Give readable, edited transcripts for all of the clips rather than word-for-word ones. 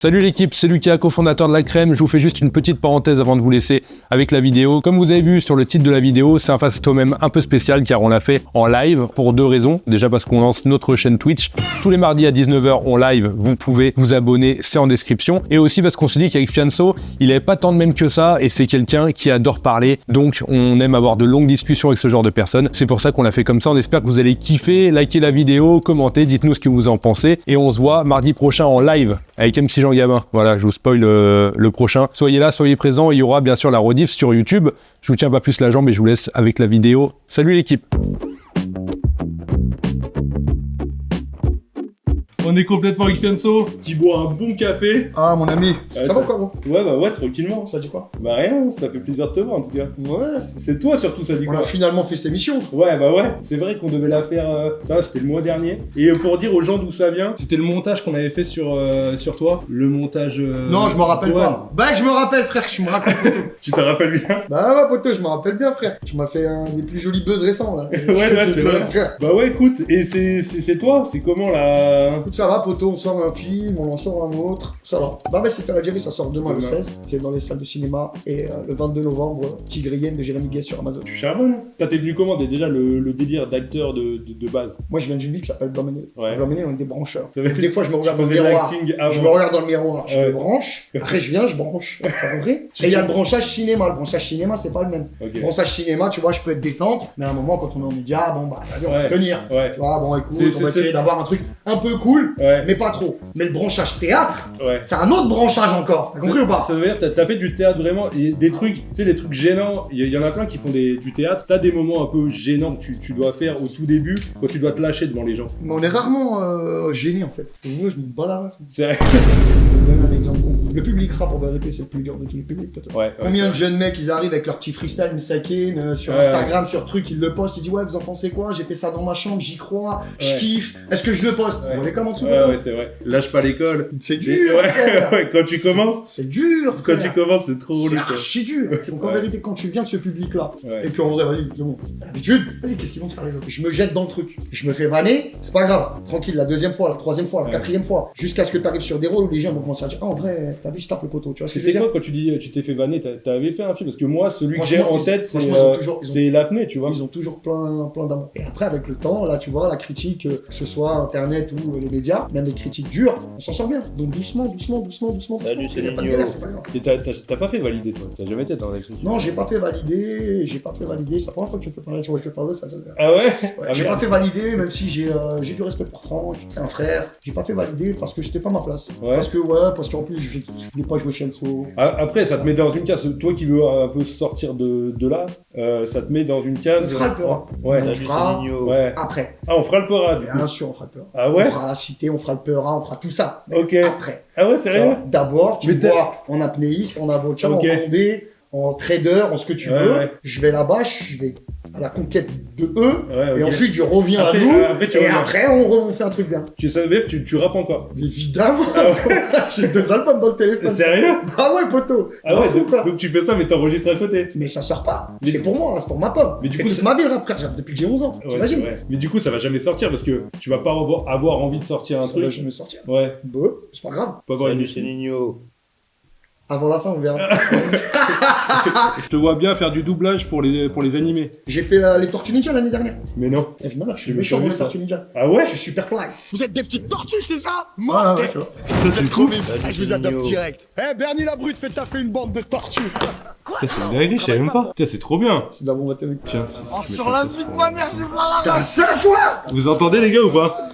Salut l'équipe, c'est Lucas, cofondateur de La Crème. Je vous fais juste une petite parenthèse avant de vous laisser avec la vidéo. Comme vous avez vu sur le titre de la vidéo, c'est un face toi-même un peu spécial car on l'a fait en live pour deux raisons. Déjà parce qu'on lance notre chaîne Twitch. Tous les mardis à 19h, on live, vous pouvez vous abonner, c'est en description. Et aussi parce qu'on se dit qu'avec Fianso, il n'avait pas tant de même que ça et c'est quelqu'un qui adore parler. Donc on aime avoir de longues discussions avec ce genre de personnes. C'est pour ça qu'on l'a fait comme ça. On espère que vous allez kiffer, liker la vidéo, commenter, dites-nous ce que vous en pensez. Et on se voit mardi prochain en live avec MC Jean Gabin. Voilà, je vous spoil le prochain. Soyez là, soyez présents. Il y aura bien sûr la rediff sur YouTube. Je vous tiens pas plus la jambe et je vous laisse avec la vidéo. Salut l'équipe. On est complètement avec Fianso qui boit un bon café. Ah mon ami, ça va quoi gros? Ouais, tranquillement. Ça dit quoi? Bah rien, ça fait plaisir de te voir en tout cas. Ouais. C'est toi surtout, ça dit On quoi? a finalement fait cette émission. Ouais, c'est vrai qu'on devait la faire, c'était le mois dernier. Et pour dire aux gens d'où ça vient, c'était le montage qu'on avait fait sur toi. Le montage... Non, je me rappelle pas. Bah je me rappelle frère, je me raconte. Tu te rappelles bien? Bah ouais poteau, je me rappelle bien frère. Tu m'as fait un des plus jolis buzz récents là. Ouais, c'est vrai. Frère. Bah ouais, écoute, et c'est toi, c'est comment là? Écoute, ça va poteau, on sort un film, on en sort un autre, ça va. Bah ouais, c'était l'Algérie, ça sort demain le 16. C'est dans les salles de cinéma. Et le 22 novembre, Tigrienne de Jérémy Guay sur Amazon. Tu charbonnes. T'as t'es venu comment déjà le délire d'acteur de base? Moi je viens d'une ville qui s'appelle Blanc-Ménil. Ouais. Blanc-Ménil, on est des brancheurs. Ça veut dire Des fois je me regarde tu dans le faisais miroir. l'acting avant. Je me regarde dans le miroir, je Ouais. me branche. Après je viens, je branche. T'as compris? Et il y a le branchage cinéma. Le branchage cinéma, c'est pas le même. Ok. Le branchage cinéma, tu vois, je peux être détente, mais à un moment, quand on est en média, bon bah, on va Ouais. se tenir. Ouais. Tu vois, bon écoute, C'est- on va c'est- essayer d'avoir un truc un peu cool, Ouais. mais pas trop. Mais le branchage théâtre, Ouais. c'est un autre branchage encore. T'as compris ou pas? Ça veut dire que t'as fait du théâtre vraiment, et des trucs, tu sais, les trucs gênants, il y en a plein qui font du théâtre, t'as des moments un peu gênants que tu dois faire au tout début, quand tu dois te lâcher devant les gens. Mais on est rarement gêné en fait. Et moi, je me bats la race. C'est vrai. Je donne un exemple. Le public rap, en vérité, c'est le plus dur de tous les publics. Peut-être. Ouais. Combien de jeunes mecs, ils arrivent avec leur petit freestyle Misakin sur Ouais. Instagram, sur truc, ils le postent, ils disent ouais, vous en pensez quoi? J'ai fait ça dans ma chambre, j'y crois, je Ouais. kiffe, est-ce que je le poste? Ouais. Vous voyez comment dessous? Ouais, c'est vrai. Lâche pas l'école. C'est dur, Ouais, frère. ouais, quand tu commences, C'est dur, quand frère. tu commences, c'est trop C'est relou, quoi. archi dur. Donc en Ouais. vérité, quand tu viens de ce public-là, Ouais. et puis en vrai, vas-y, c'est bon, t'as l'habitude, vas-y, qu'est-ce qu'ils vont te faire les autres? Je me jette dans le truc. Je me fais vanner, c'est pas grave. Tranquille, la deuxième fois, la troisième fois, la Ouais. quatrième fois, jusqu'à ce que tu arrives sur des rôles où les gens vont commencer à dire, ah, en vrai, t'as vu, je tape le poteau, tu vois ce que je veux C'était dire? quoi quand tu dis tu t'es fait vanner? T'avais fait un film? Parce que moi, celui que j'ai Franchement, en tête, franchement, ils ont toujours- ils ont- c'est l'apnée, tu vois. Ils ont toujours plein d'amour. Et après, avec le temps, là, tu vois, la critique, que ce soit Internet ou les médias, même les critiques dures, on s'en sort bien. Donc doucement. Salut, c'est Il y a pas de Nino. galère, c'est pas grave. Et t'as pas fait valider, toi? T'as jamais été dans l'élection? Non, j'ai pas fait valider, c'est la première fois que je fais parler, tu vois, je te parle de ça. Ah ouais? Ouais, Ah, j'ai merde. pas fait valider, même si j'ai du respect pour Franck, c'est un frère. J'ai pas fait valider parce que j'étais pas à ma place. Ouais. Parce qu'en plus, je voulais pas jouer Fianso. Ah, après, ça te met dans une case. Toi qui veux un peu sortir de là, ça te met dans une On case. fera le peur. Ouais. Salut, fera- c'est Nino. Ouais. Après. Ah, on fera le peur, du coup. Bien sûr, on fera le peur. Ah ouais? On fera la cité, on fera le peur, on fera tout ça. Mais Ok. après. Ah ouais, Tu sérieux? vois, d'abord, tu Mais me t'as- vois en apnéiste, en avocat, Ok. en condé, en trader, en ce que tu Ouais, veux. ouais. Je vais là-bas, je vais à la conquête de eux. Ouais, Et ok. ensuite, je reviens Après, à nous. après, tu et reviens. après, on fait un truc bien. Tu savais que tu rappes encore. Évidemment. Ah ouais? J'ai 2 albums dans le téléphone. Sérieux? Ah ouais, poteau. Ah ouais, Fou, quoi. donc tu fais ça, mais t'enregistres à côté. Mais ça sort pas. Mais- C'est pour moi, c'est pour ma pomme. Mais du C'est coup, toute c'est- ma vie le rap, frère. Depuis que j'ai 11 ans. Ouais, T'imagines? ouais. Mais du coup, ça va jamais sortir parce que tu vas pas avoir envie de sortir un Ça va truc. jamais sortir. Ouais. Bah, c'est pas grave. Pas avoir une Salut, c'est Nino. Avant la fin, on verra. Je te vois bien faire du doublage pour les animés. J'ai fait les Tortues Ninja l'année dernière. Mais non. Évidemment, je suis J'ai méchant pas dans vu les ça. Tortues Ninja. Ah ouais? Je suis super fly. Vous êtes des petites tortues, c'est ça? Ah Mortes. ouais, c'est vrai. Vous êtes trop mimes. Salut, Je vous c'est adopte Nino. direct. Eh, Bernie la brute fait taper une bande de tortues. Putain, c'est une dinguerie, je savais même pas. Putain, c'est trop bien. C'est de la bombe atomique. Tiens, Oh, sur la vie de ma mère, je vais voir la T'as ça, toi? Vous entendez les gars ou pas?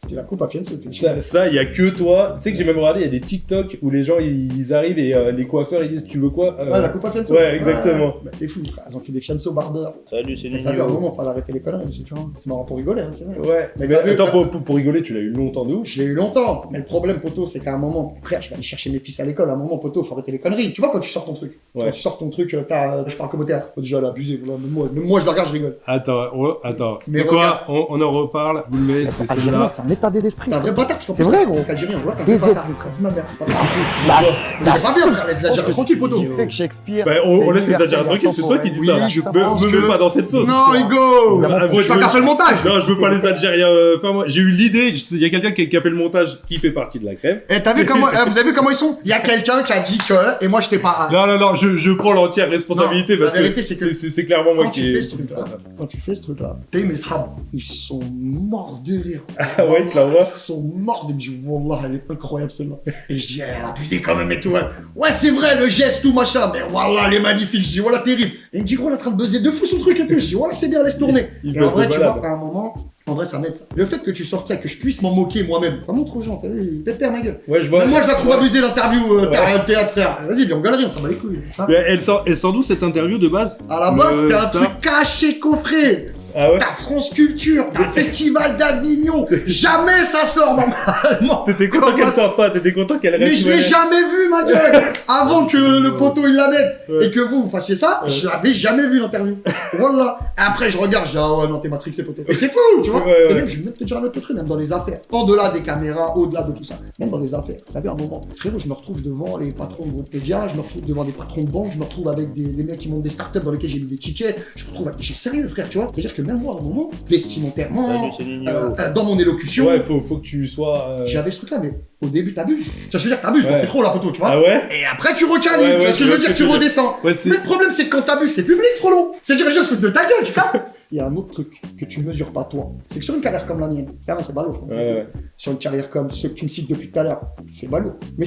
C'était la coupe à Fianso. Ça, y a que toi. Tu sais que j'ai même regardé, il y a des TikTok où les gens ils arrivent et les coiffeurs ils disent tu veux quoi? Ah, la coupe à Fianso. Ouais, exactement. Bah, t'es fou, frère. Ils ont fait des Fianso barbeurs. Salut, c'est T'as vu, à un Nino. moment, il fallait arrêter les conneries aussi, tu vois. C'est marrant pour rigoler, hein, c'est vrai. Ouais. Mais Mais t'as vu, attends, t'as- pour rigoler, tu l'as eu longtemps de ouf. Je l'ai eu longtemps, mais le problème, poteau, c'est qu'à un moment, frère, je vais aller chercher mes fils à l'école, à un moment, poteau, faut arrêter les conneries. Tu vois, quand tu sors ton truc, Ouais. Quand tu sors ton truc, je parle comme au théâtre. Faut déjà l'abuser. Voilà. Même moi, je la regarde, je rigole. Attends. Mais C'est quoi? On en reparle. Vous le mettez, c'est celle-là. C'est un état d'esprit. T'es un vrai bâtard, parce qu'en C'est plus, vrai, t'es gros. algérien, voilà, t'es un vrai Des bâtard. Ma mère, c'est pas possible. Bah, Mais c'est pas bien, frère, laisse les Algériens tranquilles, poteau. Il fait que Shakespeare. Bah, on laisse les Algériens tranquilles, c'est toi qui dis ça. je Me pense mets que- pas dans cette sauce. Non, Hugo! Ah, moi, C'est je pas veux- qu'à faire le montage! Non, je veux pas les Algériens. Enfin, moi, j'ai eu l'idée. Il y a quelqu'un qui a fait le montage qui fait partie de la crème. Eh, t'as vu comment, vous avez vu comment ils sont? Il y a quelqu'un qui a dit que, et moi, je t'ai pas. Non, je prends l'entière responsabilité Non, parce la vérité, que c'est que c'est clairement moi Quand qui tu ai. fais ce truc-là, t'as mes srab, ils sont morts de rire. Ah ouais, te la vois. Ils sont morts de me dire, Wallah, elle est incroyable celle-là. Et je dis, elle a abusé quand même et tout. Ouais, c'est vrai, le geste, tout machin, mais Wallah, elle est magnifique. Je dis, Wallah, terrible. Et il me dit, gros, elle est en train de buzzer de fou son truc et tout. Je dis, Wallah, c'est bien, laisse tourner. Il Et en buzz vrai, de tu malade. vois, à un moment, en vrai, ça m'aide ça. Le fait que tu sortes ça, que je puisse m'en moquer moi-même, ça montre aux gens, t'as vu, pépère ma gueule. Ouais, je vois. Même moi, je la trouve abusée l'interview, Ouais. théâtre, frère. Vas-y, viens, on galerie, on s'en bat les couilles. Hein. Mais elle sort d'où cette interview de base? À la base, c'était un ça. truc caché, coffré. Ah ouais. T'as France Culture, t'as Festival d'Avignon. Jamais ça sort normalement. T'étais content qu'elle sorte pas, t'étais content qu'elle reste. Mais je l'ai jamais vu, ma gueule. Avant que le poteau il la mette Ouais. et que vous fassiez ça, Ouais. je l'avais jamais vu l'interview. Voilà. Et après, je regarde, je dis, ah ouais, non, t'es matrixé, poteau. Et c'est tout, tu vois. Ouais, ouais. Et même, je vais même te dire un autre truc, même dans les affaires. Au-delà des caméras, au-delà de tout ça. Même dans les affaires. T'as vu un moment, frérot, je me retrouve devant les patrons de groupe média, je me retrouve devant des patrons de banque, je me retrouve avec des mecs qui montent des startups dans lesquels j'ai mis des tickets. Je me retrouve avec des gens sérieux, frère, tu vois. C'est-à-dire que même moi, à un moment, vestimentairement, Salut, c'est Nino. dans mon élocution, Ouais, faut que tu sois. j'avais ce truc-là, mais au début, t'abuses. Tu vois ce que je veux dire, t'abuses, t'en Ouais. fais trop là, poteau, tu vois. Ah ouais? Et après, tu recales, Ouais, tu vois ouais, ce que je veux dire, tu je vois ce que redescends. Ouais, c'est. Mais le problème, c'est que quand t'abuses, c'est public, frelon. C'est-à-dire, les gens se foutent de ta gueule, tu vois. Il y a un autre truc que tu mesures pas, toi. C'est que sur une carrière comme la mienne, clairement, c'est ballot. Ouais. Sur une carrière comme ceux que tu me cites depuis tout à l'heure, c'est ballot. Mais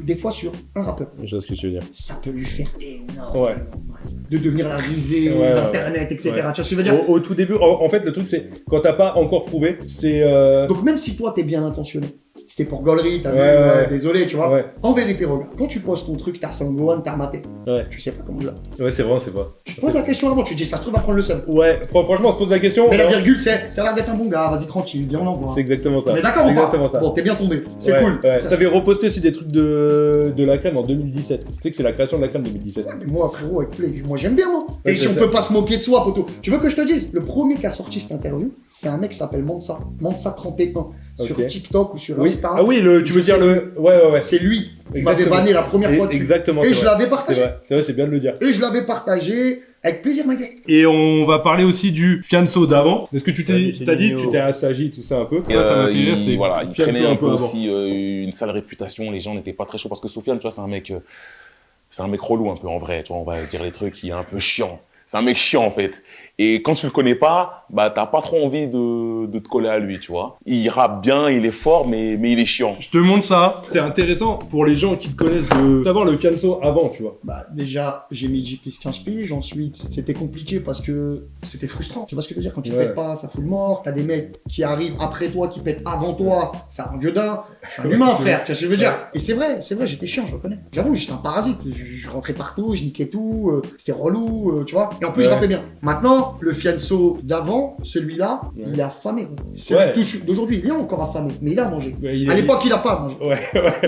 des fois, sur un rappeur, Je vois ce que tu veux dire. ça peut lui faire énormément Ouais. de devenir la risée Ouais, d'Internet, etc. ouais. Tu vois ce que je veux dire. Au tout début, en fait, le truc, c'est quand t'as pas encore prouvé, c'est. Donc, même si toi, t'es bien intentionné, c'était pour gaulerie, t'as Ouais, vu, ouais. désolé, tu vois. Ouais, En vérité, regarde, quand tu poses ton truc, t'as Sangohan, t'as Maté. Ouais. Tu sais pas comment dire. ouais, c'est vrai, c'est pas. Tu te poses la question avant, tu te dis, ça se trouve, va prendre le seum. Ouais, franchement, on se pose la question. Mais la alors, virgule, ça a l'air d'être un bon gars, vas-y, tranquille, viens, on l'envoie. C'est exactement ça. On est d'accord C'est ou pas exactement ça. Bon, t'es bien tombé, c'est Ouais, cool. Ouais. Ça, T'avais reposté aussi des trucs de la crème en 2017. Tu sais que c'est la création de la crème 2017. Ouais, mais moi, frérot, avec Play, moi j'aime bien, moi. Ouais, Et si c'est on ça. peut pas se moquer de soi, poteau. Tu veux que je te dise, le premier qui a sorti cette interview, c'est un mec qui s'appelle Mansa. Mansa31. Sur Ok. TikTok ou sur Oui. Insta. Ah oui, tu veux Je dire sais. le. Ouais. C'est lui qui m'avait Exactement. vanné la première fois dessus. Exactement. Et c'est je vrai. l'avais C'est partagé. vrai, c'est bien de le dire. Et je l'avais partagé avec plaisir, ma gueule. Et on va parler aussi du fianso d'avant. Est-ce que tu Salut, c'est t'as dit, Nino. tu t'es assagi, tout ça un peu. Ça m'a fait rire, c'est voilà, il fianso traînait un peu avant. aussi une sale réputation. Les gens n'étaient pas très chauds parce que Sofiane, tu vois, c'est un mec relou un peu en vrai. Tu vois, on va dire les trucs, il est un peu chiant. C'est un mec chiant en fait. Et quand tu le connais pas, bah t'as pas trop envie de te coller à lui, tu vois. Il rappe bien, il est fort, mais il est chiant. Je te montre ça. C'est intéressant pour les gens qui te connaissent de savoir le fianso avant, tu vois. Bah, déjà, j'ai mis J plus 15 piges. Ensuite, c'était compliqué parce que c'était frustrant. Tu vois ce que je veux dire? Quand tu Ouais. pètes pas, ça fout le mort. T'as des mecs qui arrivent après toi, qui pètent avant toi. Ça rend Dieu d'un. Je suis un humain, frère. Tu vois ce que je veux dire? Et c'est vrai, j'étais chiant, je reconnais. J'avoue, j'étais un parasite. Je rentrais partout, je niquais tout. C'était relou, tu vois. Et en plus, je Ouais. rappelais bien. Maintenant, le fianso d'avant, celui-là, Ouais. il est affamé. Celui Ouais. d'aujourd'hui, il est encore affamé. Mais il a mangé. Ouais, il À est- l'époque, il a pas mangé. Ouais.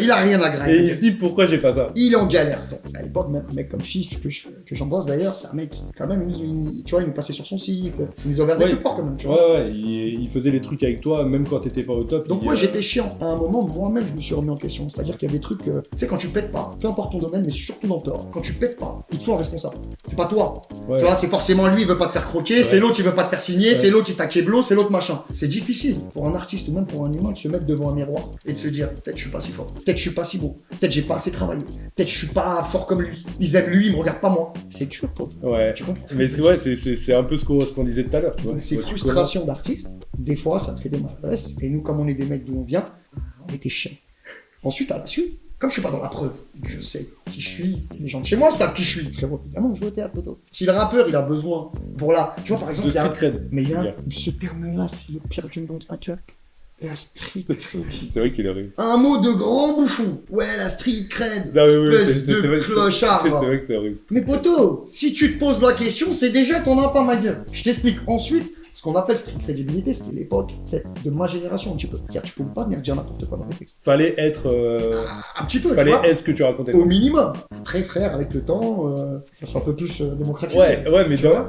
Il a rien à Et grailler. il se dit pourquoi j'ai pas ça. Il est en galère, frère. À l'époque, même un mec comme Fif, que j'embrasse d'ailleurs, c'est un mec qui, quand même, tu vois, il nous passait sur son site, il nous a ouvert des Ouais. portes quand même, tu vois. Ouais, il faisait les trucs avec toi, même quand t'étais pas au top. Donc il, moi j'étais chiant. À un moment, moi-même, je me suis remis en question. C'est-à-dire qu'il y a des trucs, tu sais, quand tu pètes pas, peu importe ton domaine, mais surtout dans le tort, quand tu pètes pas, il te faut un responsable. C'est pas toi. Ouais. Tu vois, c'est forcément lui, il veut pas te faire croquer, c'est l'autre, il veut pas te faire signer, Ouais. c'est l'autre, il t'a kéblo, c'est l'autre machin. C'est difficile pour un artiste ou même pour un humain de se mettre devant un miroir et de se dire, peut-être je suis pas si fort, peut-être je suis pas si beau, peut-être j'ai pas assez travaillé, peut-être je suis pas fort comme lui. Ils aiment lui, ils me regardent pas moi. C'est dur, pote. Ouais. Tu comprends? Mais c'est ouais, c'est un peu ce qu'on disait tout à l'heure, tu vois. Donc ces Ouais, tu frustrations d'artiste, des fois ça te fait des maladresses, et nous comme on est des mecs d'où on vient, on était chiants. Ensuite à la suite, comme je suis pas dans la preuve, je sais qui je suis, les gens de chez moi savent qui je suis, frérot, évidemment je vais au théâtre, poteau. Si le rappeur il a besoin pour là, tu vois par exemple, De il y a street cred. mais il y a Yeah. ce terme-là, c'est le pire du monde, ah, tu vois. La street cred. C'est vrai qu'il est horrible. Un mot de grand bouffon. Ouais, la street cred. Non, mais oui, Espèce c'est vrai de que clochard. c'est va. vrai que c'est horrible. Mais poto, si tu te poses la question, c'est déjà ton pas ma gueule. Je t'explique. Ensuite, Ce qu'on appelle street crédibilité, c'était l'époque peut-être de ma génération un petit peu. C'est-à-dire tu pouvais pas venir dire n'importe quoi dans tes textes. Fallait être. Un petit peu, Fallait tu vois, être ce que tu racontais. au minimum. Après frère, avec le temps, ça sera un peu plus démocratisé. Ouais, mais tu vois.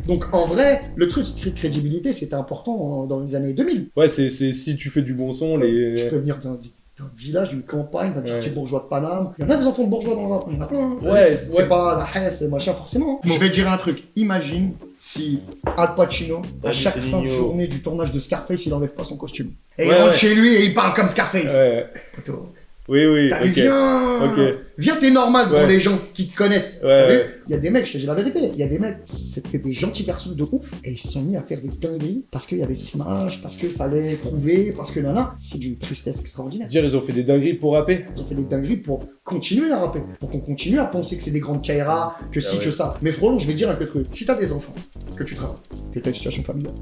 Donc en vrai, le truc street crédibilité, c'était important dans les années 2000. Ouais, c'est si tu fais du bon son, les. Tu peux venir d'un village, d'une campagne, d'un quartier bourgeois de Paname. Il y en a des enfants de bourgeois dans le rap, il y en a plein. Hein. Ouais, C'est ouais. pas la Hesse et machin forcément. Je vais te dire un truc. Imagine si Al Pacino, à Vas-y, chaque c'est fin de Nino. journée du tournage de Scarface, il enlève pas son costume. Et il Ouais, rentre ouais. chez lui et il parle comme Scarface. Ouais. Poteau. Oui, T'as- ok. Viens, Ok. viens, t'es normal devant Ouais. les gens qui te connaissent. Ouais, T'as vu ouais. Il y a des mecs, je te dis la vérité, il y a des mecs, c'était des gentils garçons de ouf, et ils se sont mis à faire des dingueries parce qu'il y avait cette image, parce qu'il fallait prouver, parce que nana, c'est d'une tristesse extraordinaire. Dire, ils ont fait des dingueries pour rapper. Ils ont fait des dingueries pour continuer à rapper, pour qu'on continue à penser que c'est des grandes Kaira, que si, ouais. que ça. Mais frérot, je vais te dire un truc. Si t'as des enfants, que tu travailles, que t'as une situation familiale,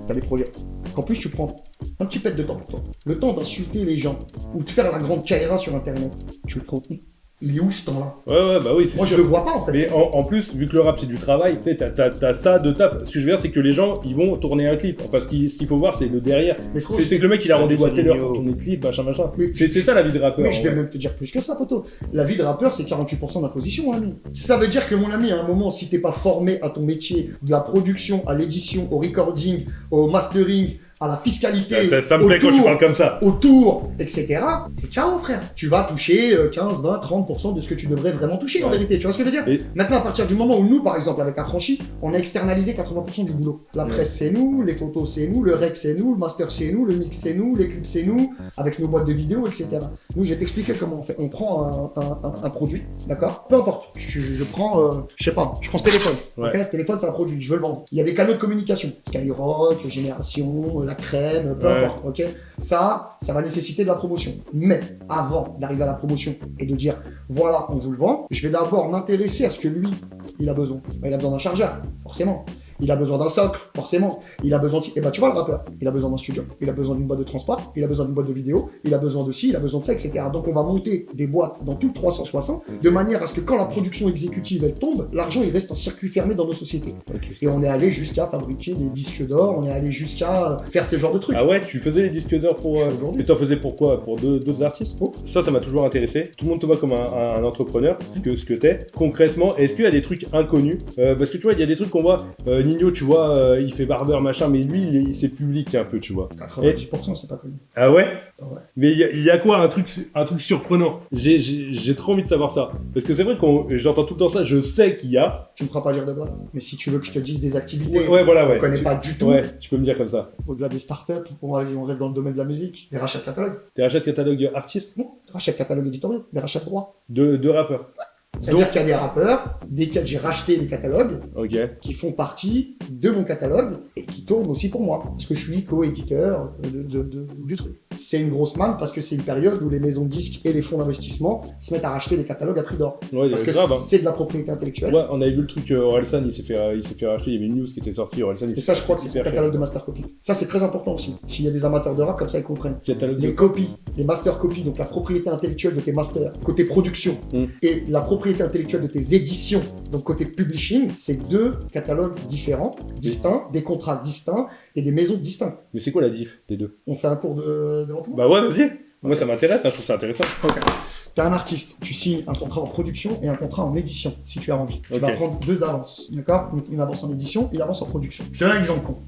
t'as des projets, qu'en plus tu prends un petit peu de temps pour toi, le temps d'insulter les gens, ou de faire la grande Kaira sur internet, tu veux te retenir. Il est où ce temps-là? Ouais, bah oui, c'est Moi je sûr. le vois pas en fait. Mais en plus, vu que le rap c'est du travail, tu sais, t'as ça de taf. Ce que je veux dire, c'est que les gens, ils vont tourner un clip. Enfin, ce qu'il faut voir, c'est le derrière. Mais frérot, C'est que le mec, il a rendez-vous à c'est telle heure Nino. pour tourner le clip, machin. Mais- C'est ça la vie de rappeur. Mais je vais en vrai. même te dire plus que ça, poteau. La vie de rappeur, c'est 48% d'imposition, mon ami. Ça veut dire que, mon ami, à un moment, si t'es pas formé à ton métier, de la production, à l'édition, au recording, au mastering, à la fiscalité, Ça me plaît quand tu autour, parles comme ça. autour, etc., t'es ciao, frère. Tu vas toucher 15, 20, 30% de ce que tu devrais vraiment toucher, en Ouais. vérité. Tu vois ce que je veux dire? Et- Maintenant, à partir du moment où nous, par exemple, avec Affranchi, on a externalisé 80% du boulot. La Ouais. presse, c'est nous, les photos, c'est nous, le rec, c'est nous, le master, c'est nous, le mix, c'est nous, les clips, c'est nous, avec nos boîtes de vidéos, etc. Nous, je vais t'expliquer comment on fait. On prend un produit, d'accord? Peu importe. Je prends, je sais pas, je prends ce téléphone. Ouais. Ok, ce téléphone, c'est un produit, je veux le vendre. Il y a des canaux de communication. Skyrock, Génération, La Crème, peu Ouais. importe, ok? Ça va nécessiter de la promotion. Mais avant d'arriver à la promotion et de dire, voilà, on vous le vend, je vais d'abord m'intéresser à ce que lui, il a besoin. Ben, il a besoin d'un chargeur, forcément. Il a besoin d'un socle, forcément. Il a besoin de... Et bah tu vois le rappeur, il a besoin d'un studio, il a besoin d'une boîte de transport, il a besoin d'une boîte de vidéo, il a besoin de ci, il a besoin de ça, etc. Donc on va monter des boîtes dans tout le 360, de manière à ce que quand la production exécutive elle tombe, l'argent il reste en circuit fermé dans nos sociétés. Et on est allé jusqu'à fabriquer des disques d'or, on est allé jusqu'à faire ce genre de trucs. Ah ouais, tu faisais les disques d'or pour. Aujourd'hui. Et t'en faisais pour quoi? Pour d'autres artistes? Oh. Ça m'a toujours intéressé. Tout le monde te voit comme un entrepreneur, ce que t'es. Concrètement, est-ce qu'il y a des trucs inconnus? Parce que tu vois, il y a des trucs qu'on voit. Nino, tu vois, il fait barbeur, machin, mais lui, c'est public un peu, tu vois. 90% c'est pas connu. Ah ouais? Ah ouais. Mais il y a quoi un truc surprenant? J'ai trop envie de savoir ça. Parce que c'est vrai que j'entends tout le temps ça, je sais qu'il y a. Tu me feras pas lire de base. Mais si tu veux que je te dise des activités Ouais, voilà, ouais. qu'on connaît Tu- pas du tout, Ouais, tu peux me dire comme ça. au-delà des startups, on reste dans le domaine de la musique, des rachats de catalogue. T'es rachat de catalogue artiste Non, des rachats de catalogue éditorial, des rachats de droits. de rappeurs. C'est-à-dire qu'il y a des rappeurs desquels j'ai racheté les catalogues Ok. qui font partie de mon catalogue et qui tournent aussi pour moi. Parce que je suis co-éditeur du truc. C'est une grosse manne parce que c'est une période où les maisons de disques et les fonds d'investissement se mettent à racheter les catalogues à prix d'or. Ouais, Parce que grave. Hein. c'est de la propriété intellectuelle. Ouais, on avait vu le truc Orelsan, il s'est fait racheter, il y avait une news qui était sortie, Orelsan. Et ça, je crois que c'est son catalogue de master copy. Ça, c'est très important aussi. S'il y a des amateurs de rap, comme ça, ils comprennent. Catalogue Les copies, les master copies, donc la propriété intellectuelle de tes masters, côté production, et la propriété intellectuelle de tes éditions, donc côté publishing, c'est deux catalogues différents, distincts, des contrats distincts et des maisons distinctes. Mais c'est quoi la diff des deux? On fait un cours de lentement. Bah ouais, vas-y. Moi, ça m'intéresse, hein, je trouve ça intéressant. Ok. T'es un artiste, tu signes un contrat en production et un contrat en édition, si tu as envie. Tu Ok. vas prendre deux avances, d'accord? Une avance en édition et une avance en production. Je te donne un exemple con.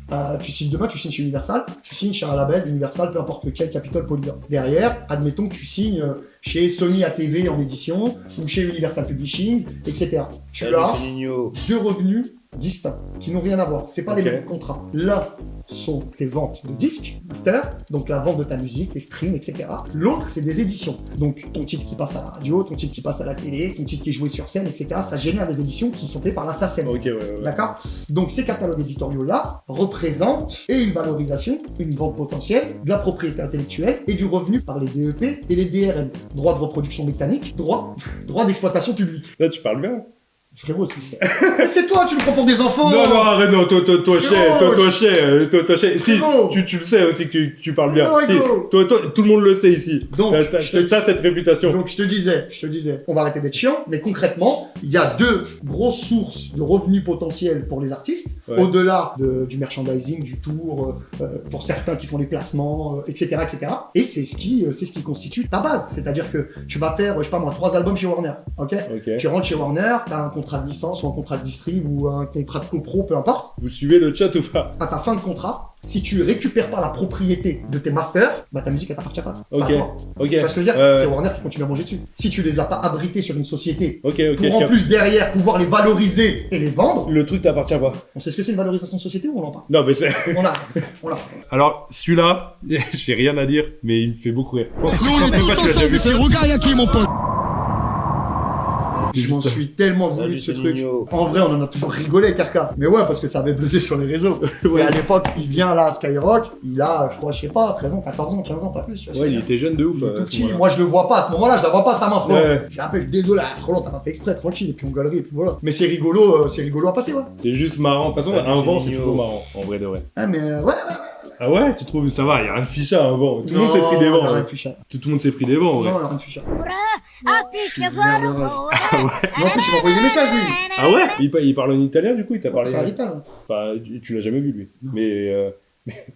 Tu signes demain, tu signes chez Universal, tu signes chez un label Universal, peu importe lequel, Capitol, Polydor. Derrière, admettons que tu signes chez Sony ATV en édition ou chez Universal Publishing, etc. Tu Salut, as c'est Nino. deux revenus distincts qui n'ont rien à voir. C'est pas Ok. les mêmes contrats. L'un sont tes ventes de disques, master, donc la vente de ta musique, tes streams, etc. L'autre, c'est des éditions. Donc ton titre qui passe à la radio, ton titre qui passe à la télé, ton titre qui est joué sur scène, etc. Ça génère des éditions qui sont faites par la SACEM. Ok, ouais. D'accord? Donc ces catalogues éditoriaux-là représentent et une valorisation, une vente potentielle, de la propriété intellectuelle et du revenu par les DEP et les DRM. Droit de reproduction mécanique, droit d'exploitation publique. Là, tu parles bien. Frérot, mais c'est toi, tu me prends pour des enfants. Non, non, arrête, non, toi, Frérot, chier. Si, Frérot. tu le sais aussi que tu parles bien. Non, Si, Ego. toi, tout le monde le sait ici. Donc, T'as cette réputation. Donc je te disais, on va arrêter d'être chiant, mais concrètement, il y a deux grosses sources de revenus potentiels pour les artistes, Ouais. au-delà du merchandising, du tour, pour certains qui font les placements, etc., etc. Et c'est ce qui constitue ta base. C'est-à-dire que tu vas faire, je sais pas moi, 3 albums chez Warner, ok? Ok. Tu rentres chez Warner, t'as un contrat de licence ou un contrat de distrib ou un contrat de copro, peu importe. Vous suivez le chat ou pas? À ta fin de contrat, si tu récupères pas la propriété de tes masters, bah ta musique elle t'appartient pas. C'est Ok. pas à toi. Ok. Tu vois ce que je veux dire? C'est Warner qui continue à manger dessus. Si tu les as pas abrités sur une société Ok, je pour en capte. plus derrière pouvoir les valoriser et les vendre, Le truc t'appartient pas. on sait ce que c'est une valorisation de société ou on en parle? Non, mais c'est. On l'a. On l'a. Alors, celui-là, j'ai rien à dire, mais il me fait beaucoup rire. Je pense que Nous, on est je sais pas tous si tu l'as déjà ensemble vu. ici. Regarde, y'a qui, mon pote? Je m'en suis tellement voulu de ce Salut, c'est truc. Nino. En vrai, on en a toujours rigolé, Karka. Mais ouais, parce que ça avait buzzé sur les réseaux. Ouais. Et à l'époque, il vient là à Skyrock, il a, je crois, je sais pas, 13 ans, 14 ans, 15 ans, pas plus. tu vois ce que Ouais, je il veux dire. était jeune de ouf. Il est à tout ce petit. moment-là. Moi, je le vois pas à ce moment-là, je la vois pas sa main, frérot. Ouais. Je l'appelle, désolé, frérot, t'as pas fait exprès, tranquille, et puis on galerie, et puis voilà. Mais c'est rigolo à passer, ouais. C'est juste marrant. De toute façon, Salut, un vent, c'est c'est Nino. toujours marrant, en vrai de vrai. Ah, mais ouais. Ah ouais, tu trouves ça va, y a rien de ficha un vent. Tout le monde s'est pris des Non, vents. rien Ouais. de ficha. Tout le monde s'est pris des vents, ouais. Non, rien de ficha. Applique Non, en plus, il m'a envoyé des messages, lui. Ah ouais il parle en italien du coup, il t'a parlé. C'est un rital. Enfin, tu l'as jamais vu lui. Non. Mais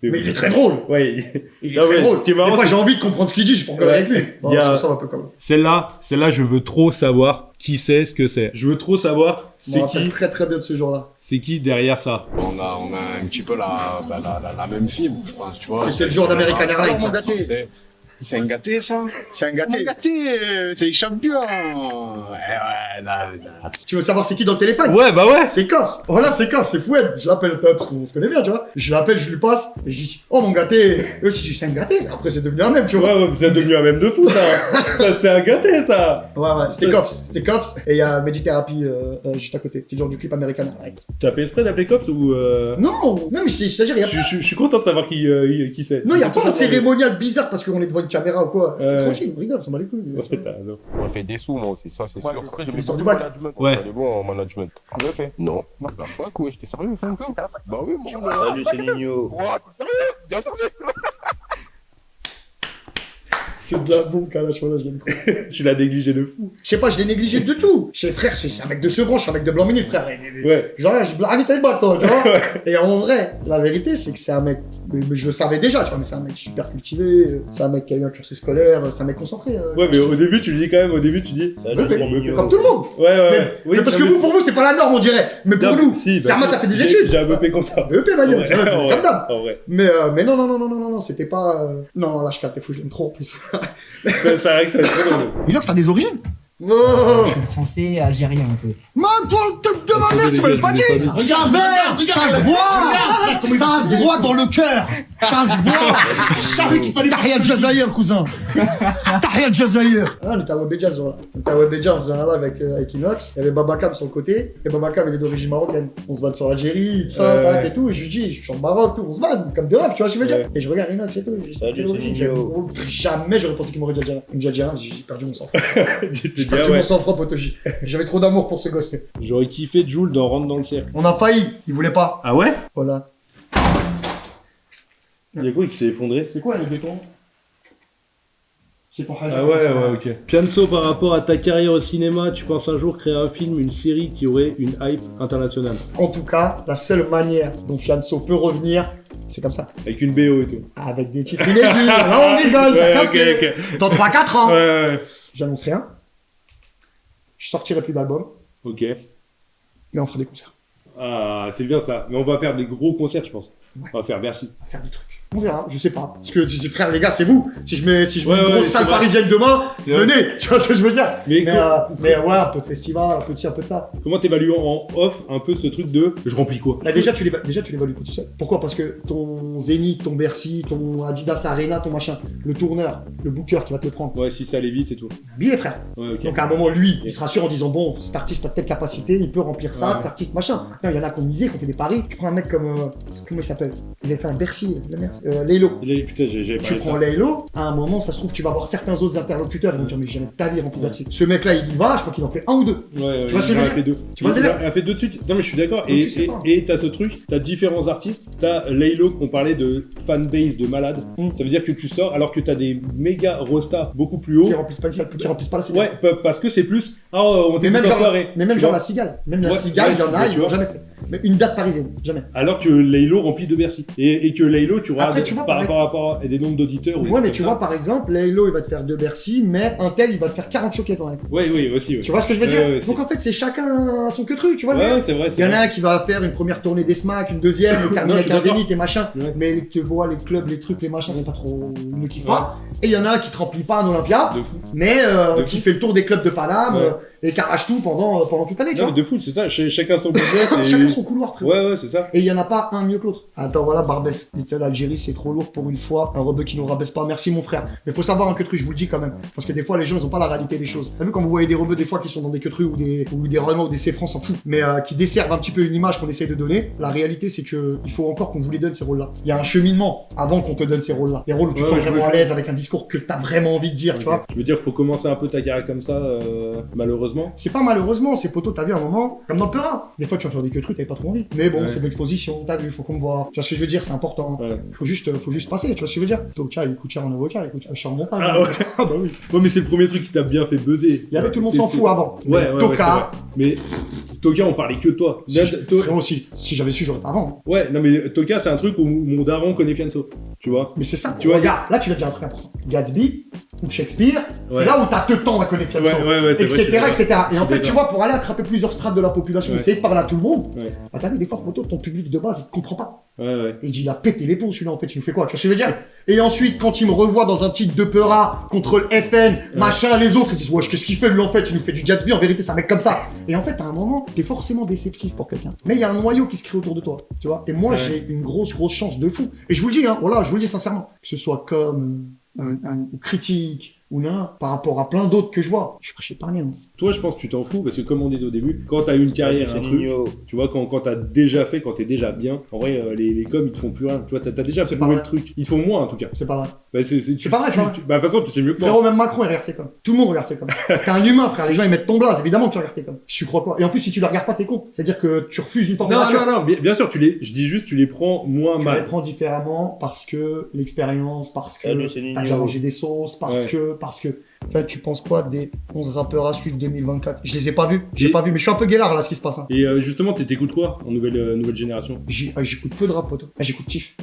Mais il est très drôle. Ouais, Il est Non, très mais drôle. ce qui est Des marrant, fois, c'est- j'ai envie de comprendre ce qu'il dit, je peux rigoler avec lui. Bon, Il y a- ça va un peu quand même. celle-là, je veux trop savoir qui c'est, ce que c'est. Je veux trop savoir Je me c'est rappelle qui, très très bien de ce jour-là. c'est qui derrière ça. On a un petit peu la même fibre, je pense, tu vois. C'était le jour d'American Airlines, Alors, mon ça. gâté. C'est un gâté, ça? C'est un gâté. C'est champion. Ouais, là. Tu veux savoir c'est qui dans le téléphone? Ouais, bah ouais. C'est Koffs. Voilà, c'est Koffs, c'est Foued. Je l'appelle Top parce qu'on se connaît bien, tu vois. Je l'appelle, je lui passe, et je dis, oh mon gâté. Et je dis, c'est un gâté. Après, c'est devenu un même, tu vois. Ouais, c'est devenu un même de fou ça. Ça c'est un gâté ça. Ouais, c'était Koffs. C'était Koffs. Et il y a Medithérapie juste à côté. C'est le genre du clip American Airlines. T'as fait exprès d'appeler Cops ou Non, mais c'est-à-dire, il y a je suis content de savoir qui c'est. non, il n'y a C'est pas un toujours cérémonial bizarre parce qu'on est devant une caméra ou quoi. Tranquille, on rigole, on s'en bat les couilles. Ouais, t'as raison. On fait des sous, moi aussi, ça c'est sûr. Après, je l'histoire mets du beaucoup bac. de management. Ouais. On est bon en management. Vous avez fait? Non. La fac, ouais, j'étais sérieux, fin de ça. Bah oui, mon gars. Salut, c'est Nino. Ouais, t'es sérieux? Bien sérieux. C'est de la bombe, Kalash, voilà, je l'aime trop. Tu l'as négligé de fou. Je sais pas, je l'ai négligé de tout. Chez frère, c'est un mec de Sevran, je suis un mec de Blanc-Ménil, frère. Ouais. Genre, je blague avec toi, tu vois. Et en vrai, la vérité, c'est que c'est un mec, mais je le savais déjà, tu vois, mais c'est un mec super cultivé, c'est un mec qui a eu un cursus scolaire, c'est un mec concentré. Ouais, mais au début tu lui dis quand même, Salut, Mais- c'est Nino. Comme tout le monde. Ouais. Mais parce que vous, pour vous, c'est pas la norme, on dirait. Mais pour nous, si, c'est Armand, t'as fait des j'ai- études. J'ai un BP comme ça. BEP, Manuel, Ouais, tu vois, en comme d'hab. En vrai. Mais non, c'était pas. Non, l'H4, t'es fou, je l'aime trop en plus. C'est vrai que ça va être très drôle. Inox, t'as des origines? Oh Français, algérien un peu. Man, toi, le truc de ma mère, tu m'avais pas dit! Regarde, ça se voit! Ça se voit dans le cœur! Ça se voit! Je savais qu'il fallait Tahia Jazaïr, cousin! Tahia Jazaïr! Ah, on était à Webédia ce jour-là. On était à Webédia, on faisait un live avec Inox. Il y avait Babacam sur le côté. Et Babacam, il est d'origine marocaine. On se vanne sur l'Algérie, tout ça, tac et tout. Et je lui dis, je suis sur le Maroc, tout. On se vanne, comme de rêve, tu vois ce que je veux dire. Ouais. Et je regarde Inox et tout. Je dis, Salut, quelle c'est origine, Nino. jamais j'aurais pensé qu'il m'aurait dit algérien. Il me dit algérien, j'ai perdu mon sang-froid. Tu te J'ai dis, perdu ah ouais. mon sang-froid, potoji. J'avais trop d'amour pour ce gosse. J'aurais kiffé Jules dans Rentre dans le cercle. On a failli, il voulait pas. Ah ouais? Voilà. Il y a quoi qui s'est effondré? C'est quoi les bétons? C'est pour Haja. Ah ouais, ok. Fianso, par rapport à ta carrière au cinéma, tu penses un jour créer un film, une série qui aurait une hype internationale? En tout cas, la seule manière dont Fianso peut revenir, c'est comme ça. Avec une BO et tout. Avec des titres inédits. Là, on rigole, t'as Ouais, capté. ok. Dans 3-4 ans. Ouais. J'annonce rien. Je sortirai plus d'albums, Ok. mais on fera des concerts. Ah, c'est bien ça. Mais on va faire des gros concerts, je pense. On va faire Bercy. On va faire des trucs. On verra, je sais pas. Parce que si frère, les gars, c'est vous. Si je mets Ouais, une ouais, grosse c'est salle vrai. parisienne demain, C'est vrai. venez. Tu vois ce que je veux dire? Mais Mais ouais, un peu de festival, un peu de ci, un peu de ça. comment t'évalues en off un peu ce truc de je remplis quoi? Là, déjà, tu l'évalues pas tout seul. Pourquoi? Parce que ton Zénith, ton Bercy, ton Adidas Arena, ton machin, le tourneur, le booker qui va te le prendre. Ouais, si ça allait vite et tout. Billet, frère. Ouais, ok. Donc à un moment, lui, il se rassure en disant bon, cet artiste a telle capacité, il peut remplir ça, Ouais. cet artiste machin. Non, il y en a qui ont misé, qui ont fait des paris. Tu prends un mec comme comment il s'appelle? Il avait fait un Bercy, la merde. Laylo. Putain, j'ai Tu prends Laylo, à un moment, ça se trouve, tu vas avoir certains autres interlocuteurs, ils vont dire, mais jamais de ta vie rempli d'articles. Ce mec-là, il y va, je crois qu'il en fait un ou deux. Ouais, tu vois ce que je veux dire? fait deux. Tu vois le délire? Il a fait deux de suite. Non, mais je suis d'accord. Donc, tu sais pas. Et t'as ce truc, t'as différents artistes. T'as Laylo, qu'on parlait de fanbase de malade. Ça veut dire que tu sors alors que t'as des méga rostas beaucoup plus hauts. Qui remplissent pas la cigale. Ouais, parce que c'est plus. Ah, on t'écoute en soirée. Mais même tu genre vois. la cigale. Même la cigale, il y en a, ils l'ont jamais fait. Mais une date parisienne, jamais. Alors que Laylo remplit de Bercy. Et que Laylo, tu Après, regardes tu vois, par rapport à des nombres d'auditeurs. Ouais, mais tu vois, par exemple, Laylo, il va te faire de Bercy, mais un tel, il va te faire 40 showcases dans la Oui, aussi. Tu vois ce que je veux dire? Ouais, Donc en fait, c'est chacun son que truc, tu vois. Ouais, c'est vrai. Il y en a un qui va faire une première tournée des SMAC, une deuxième, et terminer avec un Zénith et machin. Ouais. Mais tu vois, les clubs, les trucs, les machins, c'est pas trop. Ils ne kiffent pas. Et il y en a un qui te remplit pas un Olympia, De fou. mais De qui fou. fait le tour des clubs de Paname Ouais. et qui arrache tout pendant toute l'année, tu Non, vois. mais de fou, c'est ça. Chacun son business. et- Chacun son couloir, frère. Ouais, c'est ça. Et il y en a pas un mieux que l'autre. Attends, voilà, Barbès. Little Algérie, c'est trop lourd pour une fois. Un rebeu qui nous rabaisse pas. Merci, mon frère. Mais faut savoir un queutru, je vous le dis quand même. Parce que des fois, les gens, ils ont pas la réalité des choses. T'as vu quand vous voyez des rebeux, des fois, qui sont dans des queutrus ou des Renault ou des C-France, s'en fout. Mais qui desservent un petit peu une image qu'on essaye de donner. La réalité, c'est que il faut encore qu'on vous les donne, ces rôles-là. Il y a un cheminement avant qu'on te donne ces rôles-là. Les rôles où tu te sens vraiment à l'aise avec un discours que t'as vraiment envie de dire, tu vois. Je veux dire, faut commencer un peu ta carrière comme ça, malheureusement. C'est pas malheureusement, c'est poteau, t'as vu un moment, comme dans le Peura. Des fois, tu vas faire des queutrus, t'avais pas trop envie. Mais bon, Ouais. c'est de l'exposition, t'as vu, faut qu'on me voit. Tu vois ce que je veux dire, c'est important. Ouais. Faut juste passer, tu vois ce que je veux dire. Toka, il coûte cher en avocat, il coûte cher en montage. Ah ouais. Ah bah oui. Ouais, mais c'est le premier truc qui t'a bien fait buzzer. Il y avait tout le monde C'est- s'en c'est- fout avant. Ouais, Mais Toka, c'est vrai. Mais Toka, on parlait que de toi. frérot, si j'avais su, j'aurais fait avant. Ouais, non, mais Toka, c'est un truc où mon daron connaît Fianso. Tu vois. Mais c'est ça, Tu vois, regarde, là tu vas dire un truc important. Gatsby ou Shakespeare, c'est Ouais. là où t'as tout le temps à connaître Fianso. Ouais, c'est Etc., vrai, etc. Et en fait, d'accord. tu vois, pour aller attraper plusieurs strates de la population, Ouais. essayer de parler à tout le monde, Ouais. bah t'as vu, des fois, photo, ton public de base, il comprend pas. Ouais. Et il dit, il a pété les ponts, celui-là, en fait, il nous fait quoi? Tu vois ce que je veux dire? Et ensuite, quand il me revoit dans un titre de Peura, contre le FN, machin, les autres, ils disent, wesh, qu'est-ce qu'il fait, lui, en fait? Il nous fait du Gatsby, en vérité, c'est un mec comme ça. Et en fait, à un moment, t'es forcément déceptif pour quelqu'un. Mais il y a un noyau qui se crée autour de toi, tu vois? Et moi, Ouais. j'ai une grosse chance de fou. Et je vous le dis, hein, voilà, je vous le dis sincèrement. Que ce soit comme un critique, ou non, par rapport à plein d'autres que je vois. Je suis pas rien. Toi, je pense que tu t'en fous parce que, comme on disait au début, quand t'as une carrière, C'est un truc, Nino. tu vois, quand t'as déjà fait, quand t'es déjà bien, en vrai, les coms, ils te font plus rien. Tu vois, t'as déjà C'est fait pas le vrai. truc. Ils font moins, en tout cas. C'est pas vrai. Bah, c'est pas vrai, c'est pas vrai. Bah, de toute façon, tu sais mieux que moi. Frérot, même Macron, il regarde ses coms. Tout le monde regarde ses coms. T'es un humain, frère. Les gens, ils mettent ton blaze. Évidemment que tu regardes tes coms. Tu crois quoi? Et en plus, si tu les regardes pas, t'es con. C'est-à-dire que tu refuses une température. Non, bien sûr, je dis juste, tu les prends moins Tu mal. les prends différemment parce que l'expérience, parce que Salut, c'est Nino. t'as déjà mangé des sauces, parce que. En fait, tu penses quoi des 11 rappeurs à suivre 2024? Je les ai pas vus. J'ai Et- pas vu, mais je suis un peu guélard là, ce qui se passe. Hein. Et justement, t'écoutes quoi en nouvelle génération? J'écoute peu de rap, poteau. J'écoute Tiff.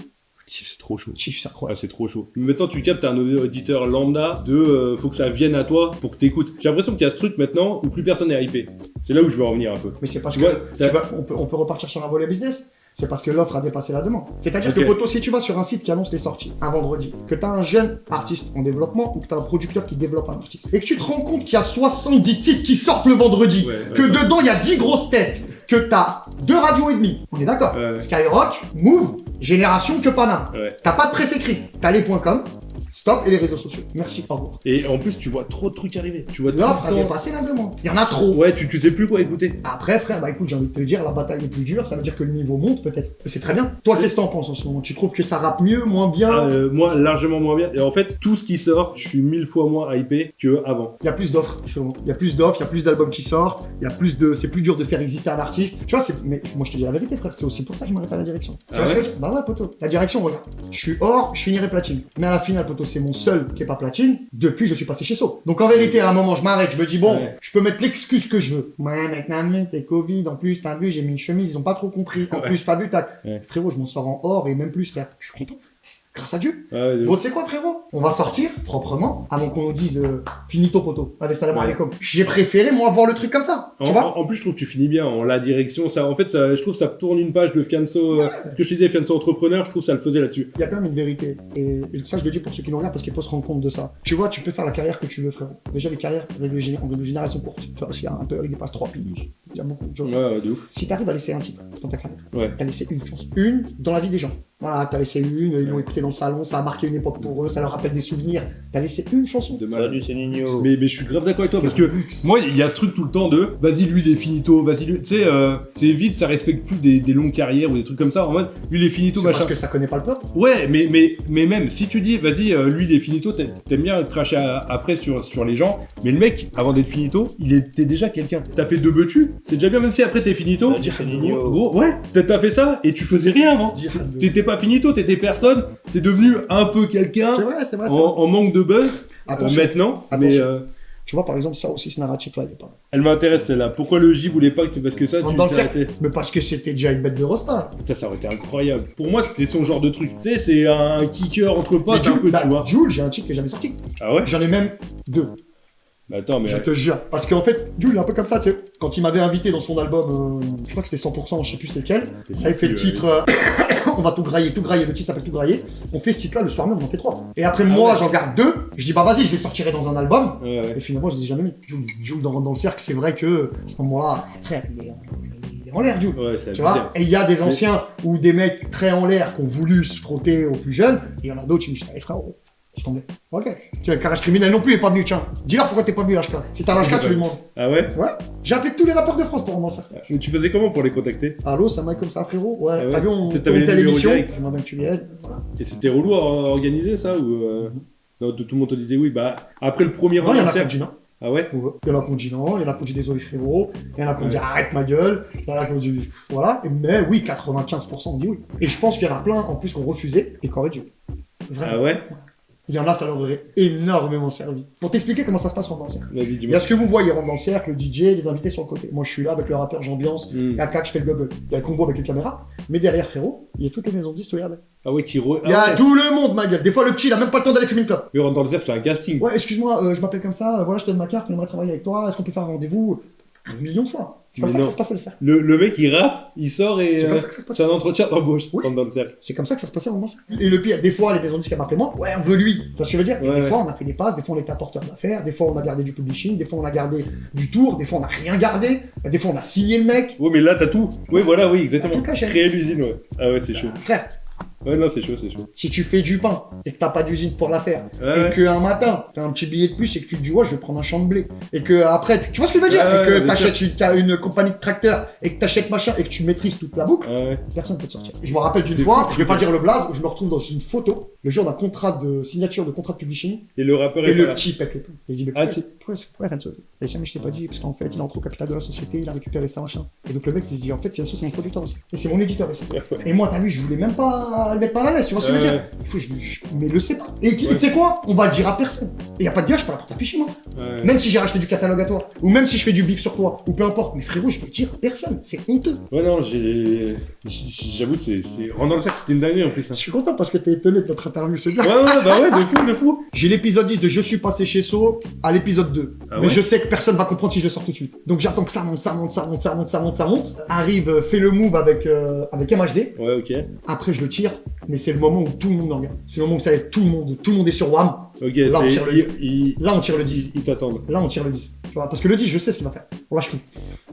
C'est trop chaud. Tiff, c'est Ah, incroyable. c'est trop chaud. Mais maintenant, tu captes, t'es un auditeur lambda de faut que ça vienne à toi pour que t'écoutes. J'ai l'impression qu'il y a ce truc maintenant où plus personne n'est hypé. C'est là où je veux en revenir un peu. Mais c'est parce Tu que vois, t'as- on peut repartir sur un volet business. C'est parce que l'offre a dépassé la demande. C'est-à-dire Ok. que, poteau, si tu vas sur un site qui annonce les sorties un vendredi, que tu as un jeune artiste en développement ou que tu as un producteur qui développe un artiste, et que tu te rends compte qu'il y a 70 titres qui sortent le vendredi, Ouais, que dedans il y a 10 grosses têtes, que tu as 2 radios et demi, on est d'accord? Ouais. Skyrock, Move, Génération, que Paname. Ouais. T'as pas de presse écrite, t'as les .com, stop et les réseaux sociaux. Merci, au revoir. Et en plus, tu vois trop de trucs arriver. Tu vois tout L'offre le a temps. dépassé la demande. Il y en a trop. Ouais, tu sais plus quoi écouter. Après, frère, bah écoute, j'ai envie de te dire, la bataille est plus dure, ça veut dire que le niveau monte peut-être. Et c'est très bien. Toi, qu'est-ce que t'en penses en ce moment? Tu trouves que ça rappe mieux, moins bien? Moi, largement moins bien. Et en fait, tout ce qui sort, je suis 1000 fois moins hypé qu'avant. Il y a plus d'offres, justement. Il y a plus d'offres, il y a plus d'albums qui sortent, il y a plus de. C'est plus dur de faire exister un artiste. Tu vois, mais moi je te dis la vérité, frère, c'est aussi pour ça que je m'arrête à la direction. Tu Ah vois ce que ouais je veux dire? Bah ouais, poteau. La direction, regarde. Je suis or, je finirai platine. Mais à la finale, poteau, c'est mon seul qui est pas platine. Depuis, je suis passé chez So. Donc en vérité, à un moment, je m'arrête, je me dis, bon, Ouais. je peux mettre l'excuse que je veux. Ouais, maintenant, t'es Covid, en plus, t'as vu, j'ai mis une chemise, ils ont pas trop compris. En Ouais. plus, t'as vu, Ouais. frérot, je m'en sors en or et même plus, frère. Je suis content. Grâce à Dieu. Ouais, de- Bon, tu sais quoi, frérot? On va sortir proprement avant qu'on nous dise finito poteau. Allez, salam Ouais. alaikum. J'ai préféré, moi, voir le truc comme ça. Tu vois? En plus, je trouve que tu finis bien en la direction. Ça, en fait, je trouve que ça tourne une page de Fianso. Ce que je te disais, Fianso entrepreneur, je trouve que ça le faisait là-dessus. Il y a quand même une vérité. Et ça, je le dis pour ceux qui nous regardent parce qu'il faut se rendre compte de ça. Tu vois, tu peux faire la carrière que tu veux, frérot. Déjà, les carrières, en règle générale, sont courtes. Tu vois, s'il y a un peu, il dépasse 3 piges. Il y a beaucoup de gens. Ouais, de ouf. Si t'arrives à laisser un titre dans ta carrière, Ouais. t'as laissé une chance. Une dans la vie des gens. Voilà, t'as laissé une, ils l'ont écouté dans le salon, ça a marqué une époque pour eux, ça leur rappelle des souvenirs. T'as laissé une chanson. De malade. Salut, c'est Nino. Mais je suis grave d'accord avec toi parce que moi il y a ce truc tout le temps de vas-y lui il est finito, vas-y lui, tu sais c'est vite ça respecte plus des longues carrières ou des trucs comme ça en mode lui il est finito C'est machin. parce que ça connaît pas le peuple. Ouais mais même si tu dis vas-y lui il est finito t'aimes bien cracher après sur les gens mais le mec avant d'être finito il était déjà quelqu'un. T'as fait 2 betus, c'est déjà bien même si après t'es finito. Salut, c'est Nino. Gros, ouais t'as fait ça et tu faisais rien avant. T'étais pas finito, t'étais personne, t'es devenu un peu quelqu'un C'est vrai. en manque de buzz maintenant mais Tu vois, par exemple, ça aussi, ce narratif-là, il est pas. elle m'intéresse celle-là. Pourquoi le J voulait pas que parce que ça tu Dans le t'es cercle. arrêté. Mais parce que c'était déjà une bête de rosta. Putain, ça aurait été incroyable. Pour moi, c'était son genre de truc. Tu sais, c'est un kicker entre potes un peu, tu vois. Jules, j'ai un titre que j'avais sorti. Ah ouais. J'en ai même 2. Bah attends, mais Je te jure. Parce qu'en fait, Jules il est un peu comme ça, tu sais. Quand il m'avait invité dans son album, je crois que c'était 100%, je sais plus c'est lequel. Il avait fait le titre On va tout grailler, le titre s'appelle Tout grailler. On fait ce titre-là, le soir même, on en fait 3. Et après, moi, j'en garde 2. Je dis, bah vas-y, je les sortirai dans un album. Ouais. Et finalement, je les ai jamais mis. Jules dans le cercle, c'est vrai que à ce moment-là, frère, il est en l'air, Jules. Ouais, c'est Tu vois. Et il y a des anciens ou des mecs très en l'air qui ont voulu se frotter aux plus jeunes. Et il y en a d'autres qui me disent, hey, frère, je tombais. Ok. Tu vois, Carrage Criminel non plus, il est pas venu, tiens. Dis-leur pourquoi t'es pas venu, HK. Si t'as l'HK, tu lui demandes. Ah ouais. Ouais. J'ai appelé tous les rappeurs de France pour rendre ça. Mais tu faisais comment pour les contacter? Allô, ça m'a comme ça, frérot. Ouais. Ah ouais. T'as vu, on T'avais était à le numéro l'émission. direct. Je m'en que tu viennes. Voilà. Et c'était relou à organiser ça ou non, tout le monde te disait oui. Bah après le premier Non, il y en a qui ont anniversaire. dit non. Ah ouais. Il y en a qui ont dit non, il y en a qui ont dit désolé frérot, il y en a qui ont dit arrête ma gueule, il y en a qui ont dit voilà. Mais oui, 95% ont dit oui. Et je pense qu'il y en a plein en plus qui ont refusé et qui auraient dit oui. Vraiment. Ah ouais. Il y en a, ça leur aurait énormément servi. Pour t'expliquer comment ça se passe Rentre dans le cercle. Vas-y, Il y dis-moi. a ce que vous voyez, Rentre dans le cercle, le DJ, les invités sur le côté. Moi, je suis là avec le rappeur, j'ambiance, je fais le bubble. Il y a le combo avec les caméras, mais derrière, frérot, il y a toutes les maisons de disques, regarde. Ah ouais, Tiro. Il y a tout le monde, ma gueule. Des fois, le petit, il a même pas le temps d'aller fumer une clope. Mais Rentre dans le cercle, c'est un casting. Ouais, excuse-moi, je m'appelle comme ça, voilà, je te donne ma carte, on aimerait travailler avec toi, est-ce qu'on peut faire un rendez-vous? Un million de fois. C'est comme Mais ça que non. ça se passait le cercle. Le mec il rappe, il sort et C'est comme ça que ça se passe. c'est un entretien d'embauche. Oui. Rentre dans le cercle. C'est comme ça que ça se passait vraiment. Et le pire, des fois, les maisons de disques m'appelaient moi, ouais, on veut lui. Tu vois ce que je veux dire? Et Ouais, des fois, on a fait des passes, des fois, on était apporteur d'affaires, des fois, on a gardé du publishing, des fois, on a gardé du tour, des fois, on a rien gardé, des fois, on a signé le mec. Ouais, mais là t'as tout. Oui, voilà, oui, exactement. Toute la chaîne. Créer l'usine, ouais. Ah ouais, c'est chaud. Frère, Ouais, non, c'est chaud, c'est chaud. si tu fais du pain et que t'as pas d'usine pour la faire, Ouais, et ouais. qu'un matin, t'as un petit billet de plus et que tu te dis, ouais, je vais prendre un champ de blé, et que après, tu vois ce que je veux dire? Ouais, Et que bien t'achètes t'as une compagnie de tracteurs et que t'achètes machin et que tu maîtrises toute la boucle, Ah ouais. personne ne peut te sortir. Je me rappelle d'une C'est fois, fou, je vais pas dire le blaze, où je me retrouve dans une photo, le jour d'un contrat de signature de contrat de publishing, Et le rappeur et est le pas là. petit pète les plombs. Et il dit, mais Ah, pourquoi Fianso? Et jamais je t'ai pas dit, parce qu'en fait, il entre au capital de la société, il a récupéré ça, machin. Et donc le mec, il se dit, en fait, Fianso, c'est mon producteur aussi. Et c'est mon éditeur aussi. Et moi, t'as vu, je voulais même pas le mettre par la laisse, tu vois ce que je veux dire? Il faut que mais le sais pas. Et tu sais quoi? On va le dire à personne. Et y a pas de dire, je peux la porte afficher, moi. Ouais. Même si j'ai racheté du catalogue à toi, ou même si je fais du bif sur toi, ou peu importe. Mais frérot, je peux le dire à personne. C'est honteux. Ouais, non, j'avoue, c'est. Rentre dans le cercle, c'était une dinguerie en plus. Je Hein. suis content parce que t'es étonné de notre interview, c'est bien. Ouais, bah ouais, de fou, de fou. J'ai l'épisode 10 de Je suis passé chez So à l'épisode 2. Ah Mais ouais je sais que personne va comprendre si je le sors tout de suite. Donc j'attends que ça monte. Arrive, fait le move avec MHD. Ouais, ok. Après, je le tire. Mais c'est le moment où tout le monde me regarde. C'est le moment où ça y est, tout le monde est sur WAM. Ok, Là, on c'est. tire Là, on tire le 10. Ils t'attendent. Là, on tire le 10. Tu vois, parce que le 10, je sais ce qu'il va faire. On lâche tout.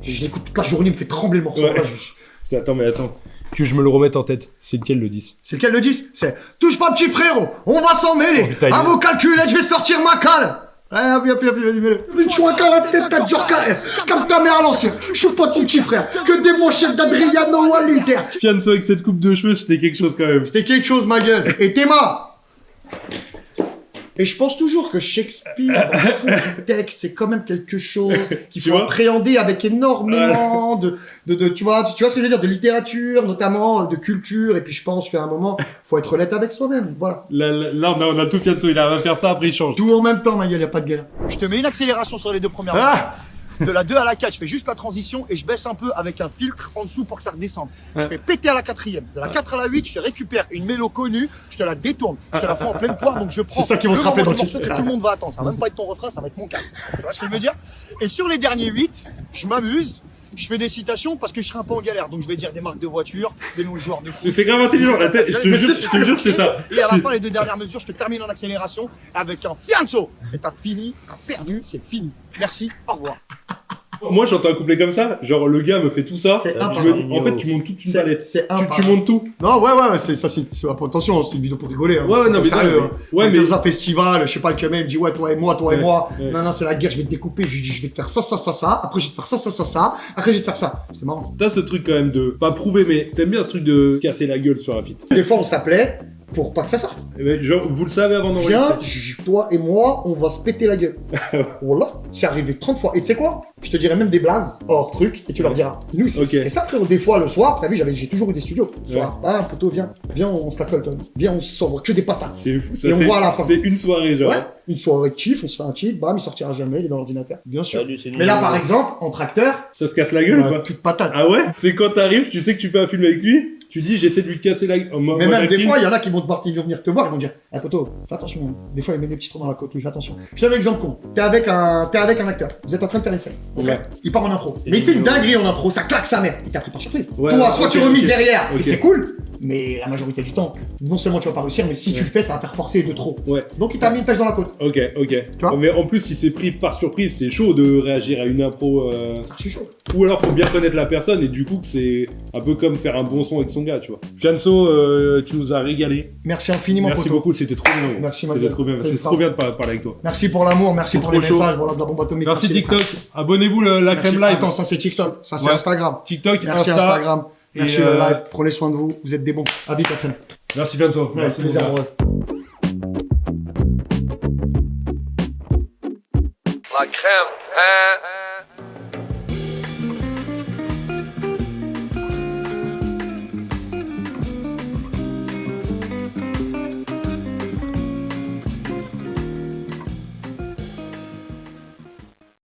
Je l'écoute toute la journée, il me fait trembler le morceau. Ouais. Là, Attends, mais attends. Que je me le remette en tête. C'est lequel le 10? C'est lequel le 10? C'est touche pas petit frérot, on va s'en mêler. Oh, putain, À il- vos calculs, je vais sortir ma cale. Vas-y, vas-y, mets-le. Je suis un karaté, t'as dur carré. Comme ta mère à l'ancien. Je suis pas ton petit frère. Que des bons chefs d'Adriano Walilder. Fianso avec cette coupe de cheveux, c'était quelque chose quand même. C'était quelque chose, ma gueule. Et Théma. Et je pense toujours que Shakespeare, dans le fond du texte, c'est quand même quelque chose qu'il Tu faut vois appréhender avec énormément tu vois ce que je veux dire, de littérature, notamment, de culture. Et puis je pense qu'à un moment, faut être honnête avec soi-même. Voilà. Là, on a tout Fianso, il arrive à faire ça, après il change. Tout en même temps, ma gueule, y a pas de galère. Je te mets une accélération sur les deux premières Ah De la 2 à la 4, je fais juste la transition et je baisse un peu avec un filtre en dessous pour que ça redescende. Je fais péter à la 4e. De la 4 à la 8, je te récupère une mélo connue, je te la détourne, je te la fais en pleine poire, donc je prends. C'est ça qui vont se rappeler dans le morceau titre. que tout le monde va attendre. Ça va même pas être ton refrain, ça va être mon calme. Tu vois ce que je veux dire? Et sur les derniers 8, je m'amuse. Je fais des citations parce que je serai un peu en galère. Donc je vais dire des marques de voitures, des noms de joueurs de foot. C'est grave intelligent, la tête, je te jure, c'est ça. Et à la fin, les deux dernières mesures, je te termine en accélération avec un Fianso. Et t'as fini, t'as perdu, c'est fini. Merci, au revoir. Moi, j'entends un couplet comme ça, genre le gars me fait tout ça, C'est je me imparable. dis, en fait, tu montes toute une palette. C'est Tu imparable. montes tout. Non, ouais, c'est attention, c'est une vidéo pour rigoler. Hein. Ouais, non, mais sérieux. ouais, Hein. ouais, On mais- était dans un festival, je sais pas, le mec me dit, ouais, toi et moi. Ouais. Non, c'est la guerre, je vais te découper. Je lui dis, je vais te faire ça. Après, je vais te faire ça. Après, je vais te faire ça. C'était marrant. T'as ce truc quand même de, pas prouver, mais t'aimes bien ce truc de casser la gueule sur un feat. Des fois, on s'appelait pour pas que ça sorte. Eh ben, genre, vous le savez avant Viens, d'enregistrer. toi et moi, on va se péter la gueule. Voilà, c'est arrivé 30 fois. Et tu sais quoi? Je te dirais même des blazes, hors truc, et tu leur diras. Nous, c'était ça, frérot. Des fois, le soir, t'as vu, j'ai toujours eu des studios. Le soir, ah, poteau, viens, on se la colle, toi. Viens, on se sort, que des patates. C'est fou, ça, Et on c'est- voit à la fin. C'est une soirée, genre. Ouais, une soirée de chiff, on se fait un cheat, bam, il sortira jamais, il est dans l'ordinateur. Bien sûr. Salut, c'est Mais là, Nino. par exemple, en tracteur, Ça se casse la gueule ou bah, pas toute patate. Ah ouais? C'est quand t'arrives, tu sais que tu fais un film avec lui, tu dis j'essaie de lui casser la gueule. Mais même des fois, il y en a qui vont venir te voir, ils vont dire, ah, poteau, fais attention. Hein. Des fois, il met des petits trous dans la côte, lui, fais attention. Je te donne un exemple con. T'es avec un acteur, vous êtes en train de faire une scène. Ok. Ouais. Il part en impro. Mais il fait une dinguerie en impro, ça claque sa mère. Il t'a pris par surprise. Ouais, Toi, ouais, soit ok, tu remises ok. derrière, Ok. et c'est cool, mais la majorité du temps, non seulement tu vas pas réussir, mais si tu Ouais. le fais, ça va faire forcer de trop. Ouais. Donc il t'a mis une pêche dans la côte. Ok. vois Mais en plus, si c'est pris par surprise, c'est chaud de réagir à une impro. C'est archi chaud. Ou alors, faut bien connaître la personne et du coup, que c'est un peu comme faire un bon son avec son gars, tu vois. Fianso, tu nous as régalé. Merci infiniment, Merci poteau. beaucoup, c'était trop bien. gros. Merci, ma C'était gueule. trop bien. C'est C'est trop bien de parler avec toi. Merci pour l'amour, merci C'est pour les trop chaud. messages, voilà, de la bombe atomique. Merci les TikTok. frères. Abonnez-vous la Merci. crème live. Attends, ça c'est TikTok, ça c'est Ouais. Instagram. TikTok, Merci Insta. Instagram. Merci Et, le live. Prenez soin de vous, vous êtes des bons. À vite après. Merci Fianso. Ouais, Merci, plaisir, mon gars. ouais. La crème, hein?